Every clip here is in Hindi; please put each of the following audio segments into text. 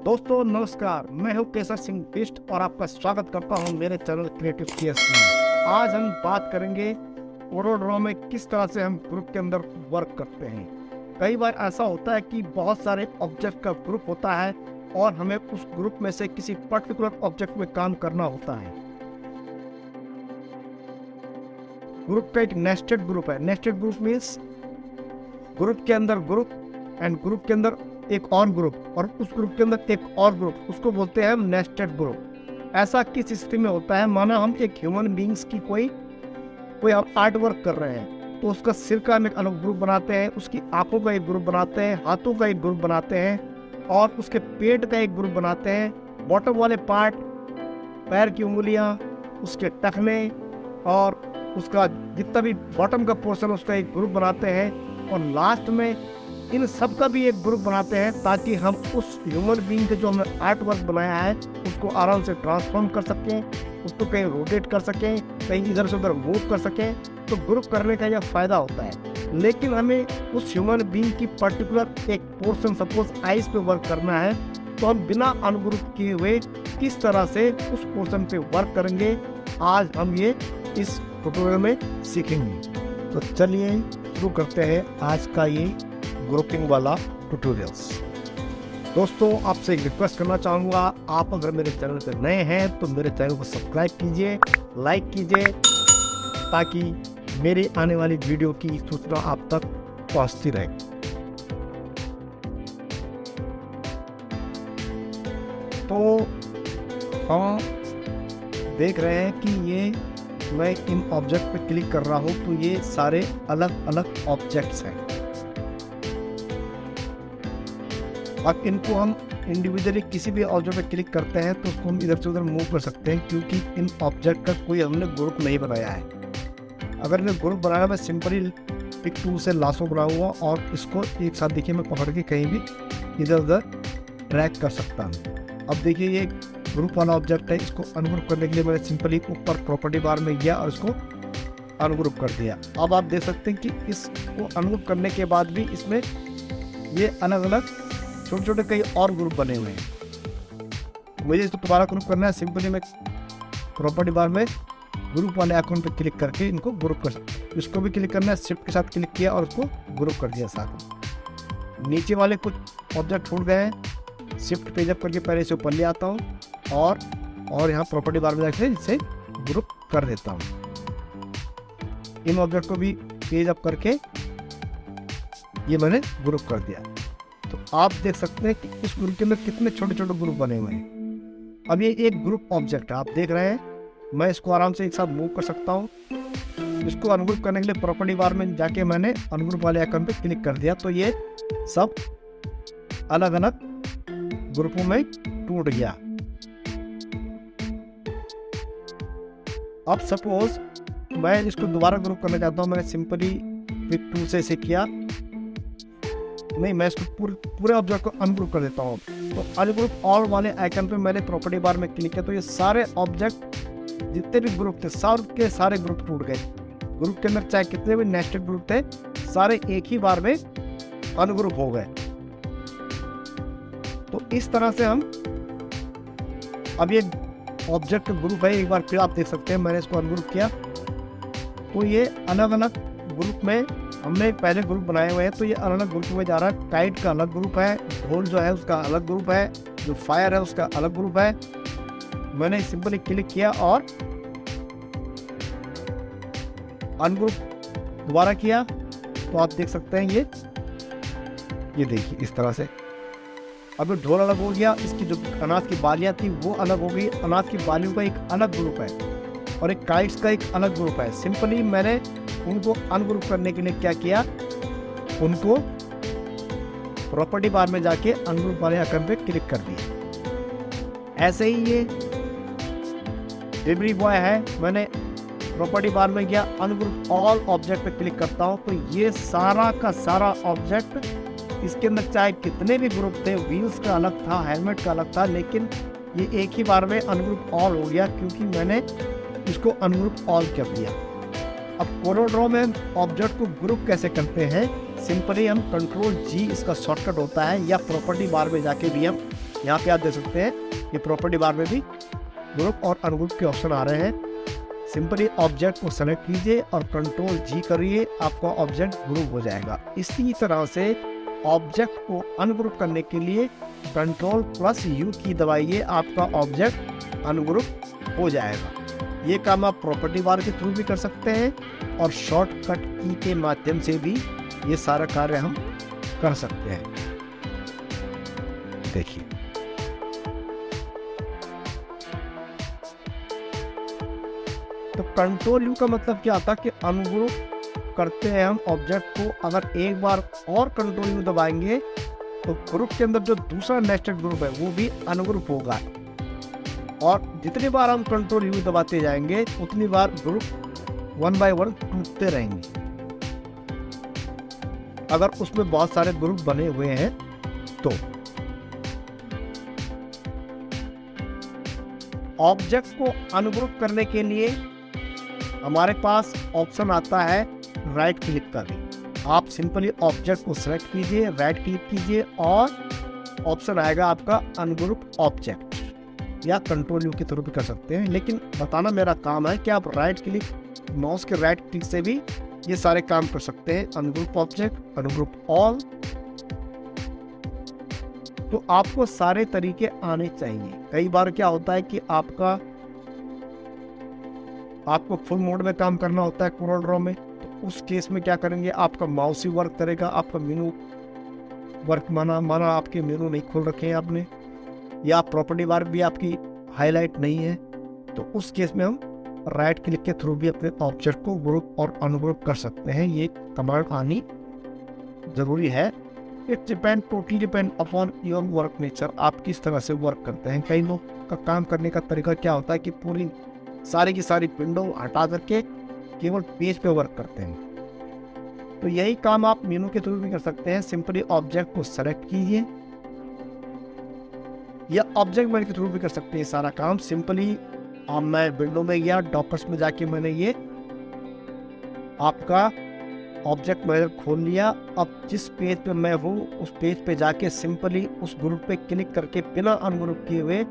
दोस्तों नमस्कार, मैं हूं केसर सिंह बिष्ट और आपका स्वागत करता हूं मेरे चैनल क्रिएटिव सीएस में। आज हम बात करेंगे कोरोड्रॉ में किस तरह से हम ग्रुप के अंदर वर्क करते हैं। कई बार ऐसा होता है कि बहुत सारे ऑब्जेक्ट का ग्रुप होता है और हमें उस ग्रुप में से किसी पर्टिकुलर ऑब्जेक्ट में काम करना होता है। ग्रुप का एक नेस्टेड ग्रुप है। नेस्टेड ग्रुप मीन्स ग्रुप के अंदर ग्रुप एंड ग्रुप के अंदर एक और ग्रुप और उस ग्रुप के अंदर एक और ग्रुप, उसको बोलते हैं हम नेस्टेड ग्रुप। ऐसा किस स्थिति में होता है, माना हम एक ह्यूमन बींग्स की कोई हम आर्ट वर्क कर रहे हैं तो उसका सिर का हम एक अलग ग्रुप बनाते हैं, उसकी आंखों का एक ग्रुप बनाते हैं, हाथों का एक ग्रुप बनाते हैं और उसके पेट का एक ग्रुप बनाते हैं। बॉटम वाले पार्ट, पैर की उंगलियां, उसके टखने और उसका जितना भी बॉटम का पोर्शन उसका एक ग्रुप बनाते हैं और लास्ट में इन सब का भी एक ग्रुप बनाते हैं ताकि हम उस ह्यूमन बीइंग के जो हमने आर्ट वर्क बनाया है उसको आराम से ट्रांसफॉर्म कर सकें, उसको कहीं रोटेट कर सकें, कहीं इधर से उधर मूव कर सकें। तो ग्रुप करने का यह फायदा होता है। लेकिन हमें उस ह्यूमन बीइंग की पर्टिकुलर एक पोर्शन, सपोज आइज पे वर्क करना है, तो हम बिना अनग्रुप किए हुए किस तरह से उस पोर्शन पे वर्क करेंगे, आज हम ये इस ट्यूटोरियल में सीखेंगे। तो चलिए शुरू करते हैं आज का ये ग्रुपिंग वाला ट्यूटोरियल्स। दोस्तों आपसे एक रिक्वेस्ट करना चाहूँगा, आप अगर मेरे चैनल पर नए हैं तो मेरे चैनल को सब्सक्राइब कीजिए, लाइक कीजिए ताकि मेरी आने वाली वीडियो की सूचना आप तक पहुँचती रहे। तो हम देख रहे हैं कि ये मैं इन ऑब्जेक्ट पे क्लिक कर रहा हूँ तो ये सारे अलग अलग ऑब्जेक्ट्स हैं। अब इनको हम इंडिविजुअली किसी भी ऑब्जेक्ट पे क्लिक करते हैं तो उसको हम इधर से उधर मूव कर सकते हैं क्योंकि इन ऑब्जेक्ट का कोई हमने ग्रुप नहीं बनाया है। अगर मैं ग्रुप बनाया, मैं सिंपली पिक टूल से लासो बनाऊंगा और इसको एक साथ देखिए मैं पकड़ के कहीं भी इधर उधर ड्रैग कर सकता हूँ। अब देखिए ये ग्रुप वाला ऑब्जेक्ट है, इसको अनग्रुप करने के लिए मैंने सिंपली ऊपर प्रॉपर्टी बार में गया और इसको अनग्रुप कर दिया। अब आप देख सकते हैं कि इसको अनग्रुप करने के बाद भी इसमें ये अलग अलग छोटे छोटे कई और ग्रुप बने हुए हैं। मुझे इसको दोबारा ग्रुप करना है, सिंपली मैं प्रॉपर्टी बार में ग्रुप वाले आइकॉन पे क्लिक करके इनको ग्रुप कर सकते हैं। इसको भी क्लिक करना है, शिफ्ट के साथ क्लिक किया और उसको ग्रुप कर दिया साथ में। नीचे वाले कुछ ऑब्जेक्ट छूट गए हैं, शिफ्ट पेज अप करके पहले इसे ऊपर ले आता हूँ और यहाँ प्रॉपर्टी बार में जाकर इसे ग्रुप कर देता हूँ। इन ऑब्जेक्ट को भी पेज अप करके ये मैंने ग्रुप कर दिया। तो आप देख सकते हैं कि इस ग्रुप के अंदर कितने छोटे छोटे ग्रुप बने हुए हैं। अब ये एक ग्रुप ऑब्जेक्ट है, आप देख रहे हैं। मैं इसको आराम से एक साथ मूव कर सकता हूँ। इसको अनग्रुप करने के लिए प्रॉपर्टी बार में जाके मैंने अनग्रुप वाले आइकन पे क्लिक कर दिया तो ये सब अलग अलग ग्रुपों में टूट गया। अब सपोज मैं इसको दोबारा ग्रुप करना चाहता हूँ, मैंने सिंपली पिक टूल से इसे किया, नहीं मैं इसको पूरे ऑब्जेक्ट को अनग्रुप कर देता हूँ। तो अनग्रुप ऑल वाले आइकन पे मैंने प्रॉपर्टी बार में क्लिक किया तो ये सारे ऑब्जेक्ट जितने भी ग्रुप थे के सारे ग्रुप टूट गए। ग्रुप के अंदर चाहे कितने भी नेस्टेड ग्रुप थे, सारे एक ही बार में अनग्रुप हो गए। तो इस तरह से हम अब ये ऑब्जेक्ट का ग्रुप है, एक बार फिर आप देख सकते हैं मैंने इसको अनग्रुप किया तो ये अलग अलग ग्रुप में हमने पहले ग्रुप बनाए हुए हैं। तो ये अलग अलग ग्रुप में जा रहा है। काइट का अलग ग्रुप है, ढोल जो है उसका अलग ग्रुप है, जो फायर है उसका अलग ग्रुप है। मैंने सिंपली क्लिक किया और अनग्रुप दोबारा किया तो आप देख सकते हैं ये देखिए इस तरह से। अब ढोल अलग हो गया, इसकी जो अनाज की बालियाँ थी वो अलग हो गई। अनाज की बालियों का एक अलग ग्रुप है और एक काइट्स का एक अलग ग्रुप है। सिंपली मैंने उनको अनग्रुप करने के लिए क्या किया, उनको प्रॉपर्टी बार में जाके अनग्रुप वाले आइकन पे क्लिक कर दिया। ऐसे ही ये डिलीवरी बॉय है, मैंने प्रॉपर्टी बार में गया, अनग्रुप ऑल ऑब्जेक्ट पे क्लिक करता हूँ तो ये सारा का सारा ऑब्जेक्ट, इसके अंदर चाहे कितने भी ग्रुप थे, व्हील्स का अलग था, हेलमेट का अलग था, लेकिन ये एक ही बार में अनग्रुप ऑल हो गया क्योंकि मैंने इसको अनग्रुप ऑल कर दिया। अब कोरोड्रॉ में ऑब्जेक्ट को ग्रुप कैसे करते हैं, सिंपली हम कंट्रोल जी इसका शॉर्टकट होता है, या प्रॉपर्टी बार में जाके भी हम यहाँ पे आप देख सकते हैं ये प्रॉपर्टी बार में भी ग्रुप और अनग्रुप के ऑप्शन आ रहे हैं। सिंपली ऑब्जेक्ट को सेलेक्ट कीजिए और कंट्रोल जी करिए, आपका ऑब्जेक्ट ग्रुप हो जाएगा। इसी तरह से ऑब्जेक्ट को अनग्रुप करने के लिए कंट्रोल प्लस यू की दबाइए, आपका ऑब्जेक्ट अनग्रुप हो जाएगा। ये काम आप प्रॉपर्टी बार के थ्रू भी कर सकते हैं और शॉर्टकट की के माध्यम से भी ये सारा कार्य हम कर सकते हैं। देखिए तो कंट्रोल यू का मतलब क्या आता है कि अनग्रुप करते हैं हम ऑब्जेक्ट को। अगर एक बार और कंट्रोल यू दबाएंगे तो ग्रुप के अंदर जो दूसरा नेस्टेड ग्रुप है वो भी अनग्रुप होगा, और जितनी बार हम कंट्रोल यू दबाते जाएंगे उतनी बार ग्रुप वन बाय वन टूटते रहेंगे। अगर उसमें बहुत सारे ग्रुप बने हुए हैं तो ऑब्जेक्ट को अनग्रुप करने के लिए हमारे पास ऑप्शन आता है राइट क्लिक का भी। आप सिंपली ऑब्जेक्ट को सेलेक्ट कीजिए, राइट क्लिक कीजिए और ऑप्शन आएगा आपका अनग्रुप ऑब्जेक्ट, या कंट्रोल यू के थ्रू भी कर सकते हैं। लेकिन बताना मेरा काम है कि आप राइट क्लिक, माउस के राइट क्लिक से भी ये सारे काम कर सकते हैं, अनग्रुप ऑब्जेक्ट, अनग्रुप ऑल। तो आपको सारे तरीके आने चाहिए। कई बार क्या होता है कि आपको फुल मोड में काम करना होता है कोरल ड्रॉ में, तो उस केस में क्या करेंगे, आपका माउस ही वर्क करेगा, आपका मेनू वर्क माना आपके मेनू नहीं खोल रखे हैं आपने, या प्रॉपर्टी बार भी आपकी हाईलाइट नहीं है, तो उस केस में हम राइट क्लिक के थ्रू भी अपने ऑब्जेक्ट को ग्रुप और अनग्रुप कर सकते हैं। ये कमांड आनी जरूरी है। It totally depend upon your work nature, आप किस तरह से वर्क करते हैं। कई लोग का काम करने का तरीका क्या होता है कि पूरी सारी की सारी विंडो हटा करके केवल पेज पे वर्क करते हैं। तो यही काम आप मेनू के थ्रू भी कर सकते हैं। सिंपली ऑब्जेक्ट को सेलेक्ट कीजिए, या ऑब्जेक्ट मैनेजर के थ्रू भी कर सकते हैं सारा काम। सिंपली मैं विंडो में गया, डॉकर्स में जाके मैंने ये आपका ऑब्जेक्ट मैनेजर खोल लिया। अब जिस पेज पे मैं हूँ उस पेज पे जाके सिंपली उस ग्रुप पे क्लिक करके बिना अनग्रुप किए हुए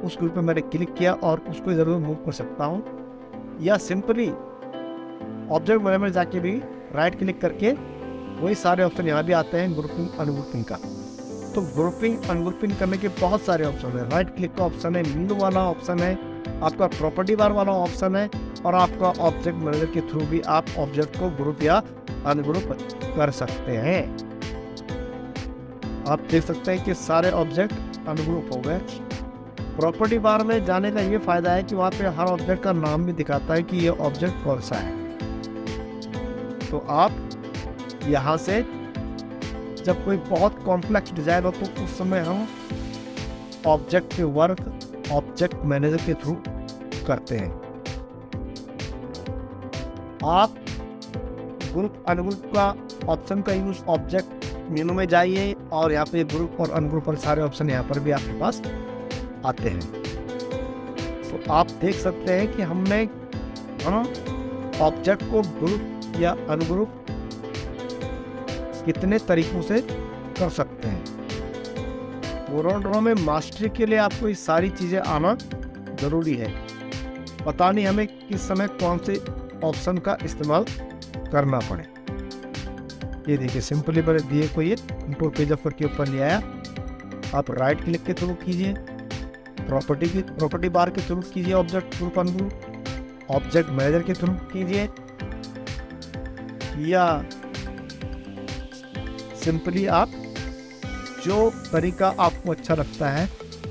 उस ग्रुप पे मैंने क्लिक किया और उसको इधर उधर मूव कर सकता हूँ, या सिंपली ऑब्जेक्ट मैनेजर में जाके भी राइट क्लिक करके वही सारे ऑप्शन यहाँ भी आते हैं ग्रुपिंग अनग्रुपिंग का। तो ग्रुपिंग अनग्रुपिंग करने के बहुत सारे ऑप्शन है। राइट क्लिक का ऑप्शन है, मेनू वाला ऑप्शन है, आपका प्रॉपर्टी बार वाला ऑप्शन है, और आपका ऑब्जेक्ट मैनेजर के थ्रू भी आप ऑब्जेक्ट को ग्रुप या अनग्रुप कर सकते हैं। आप देख सकते हैं कि सारे ऑब्जेक्ट अनग्रुप हो गए। प्रॉपर्टी बार में जाने का ये फायदा है कि वहाँ पे हर ऑब्जेक्ट का नाम भी दिखाता है कि ये ऑब्जेक्ट कौन सा है। तो आप यहाँ से जब कोई बहुत कॉम्प्लेक्स डिजाइन हो तो उस समय हम ऑब्जेक्ट के वर्क ऑब्जेक्ट मैनेजर के थ्रू करते हैं। आप ग्रुप अनग्रुप का ऑप्शन का यूज ऑब्जेक्ट मेनू में जाइए और यहाँ पे ग्रुप और अनग्रुप और सारे ऑप्शन यहाँ पर भी आपके पास आते हैं। तो आप देख सकते हैं कि हमने ऑब्जेक्ट को ग्रुप या अनग्रुप कितने तरीकों से कर सकते हैं। कोरल ड्रॉ में मास्टरी के लिए आपको ये सारी चीज़ें आना ज़रूरी है। पता नहीं हमें किस समय कौन से ऑप्शन का इस्तेमाल करना पड़े। ये देखिए सिंपली मैंने दिए को ये कंट्रोल पेज ऑफर के ऊपर ले आया। आप राइट क्लिक के थ्रू कीजिए, प्रॉपर्टी बार के थ्रू कीजिए, object group ungroup, object manager के थ्रू कीजिए, या सिंपली आप जो तरीका आपको अच्छा लगता है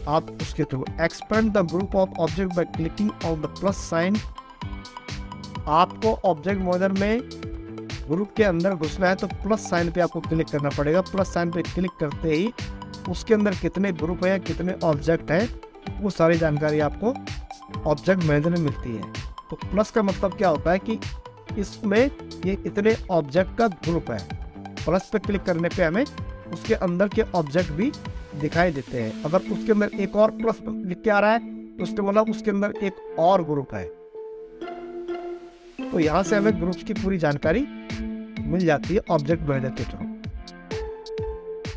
आप उसके through. Expand the group of object by clicking on the plus sign. आपको ऑब्जेक्ट मैनेजर में ग्रुप के अंदर घुसना है तो प्लस साइन पे आपको क्लिक करना पड़ेगा। प्लस साइन पे क्लिक करते ही उसके अंदर कितने ग्रुप हैं, कितने ऑब्जेक्ट हैं, वो सारी जानकारी आपको ऑब्जेक्ट मैनेजर में मिलती है। तो प्लस का मतलब क्या होता है कि इसमें ये इतने ऑब्जेक्ट का ग्रुप है। प्लस पे क्लिक करने पे हमें उसके अंदर के ऑब्जेक्ट भी दिखाई देते हैं। अगर उसके अंदर एक और प्लस लिख के आ रहा है तो उसके मतलब उसके अंदर एक और ग्रुप है। तो यहाँ से हमें ग्रुप्स की पूरी जानकारी मिल जाती है ऑब्जेक्ट मैनेजर के थ्रू।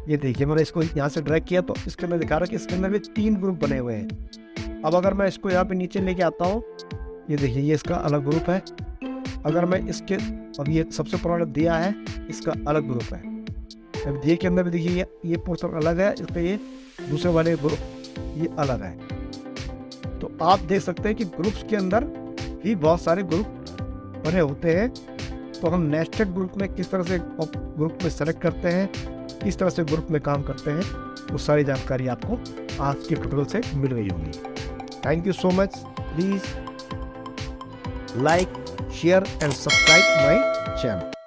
ये देखिए मैंने इसको यहाँ से ड्रैग किया तो इसके अंदर दिखा रहा है कि इसके अंदर भी 3 ग्रुप बने हुए हैं। अब अगर मैं इसको यहाँ पे नीचे लेके आता हूँ, ये देखिए ये इसका अलग ग्रुप है। अगर मैं इसके, अब ये सबसे पुराना दिया है, इसका अलग ग्रुप है। अब दिए के अंदर भी देखिए ये पोर्शन अलग है, इसका ये दूसरे वाले ग्रुप ये अलग है। तो आप देख सकते हैं कि ग्रुप्स के अंदर भी बहुत सारे ग्रुप बने होते हैं। तो हम नेस्टेड ग्रुप में किस तरह से ग्रुप में सेलेक्ट करते हैं, किस तरह से ग्रुप में काम करते हैं, वो सारी जानकारी आपको आज के ट्यूटोरियल से मिल गई होगी। Thank you so much. Please like, share and subscribe my channel.